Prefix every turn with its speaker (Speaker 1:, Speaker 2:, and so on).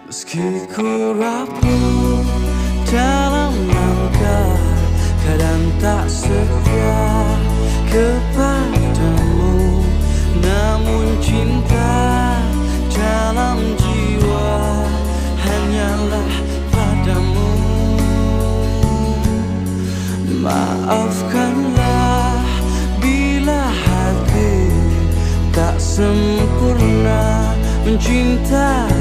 Speaker 1: Meski ku rapuh dalam langkah, kadang tak setia kepadamu, namun cinta dalam jiwa hanyalah padamu. Maafkanlah bila hati tak sempurna mencintai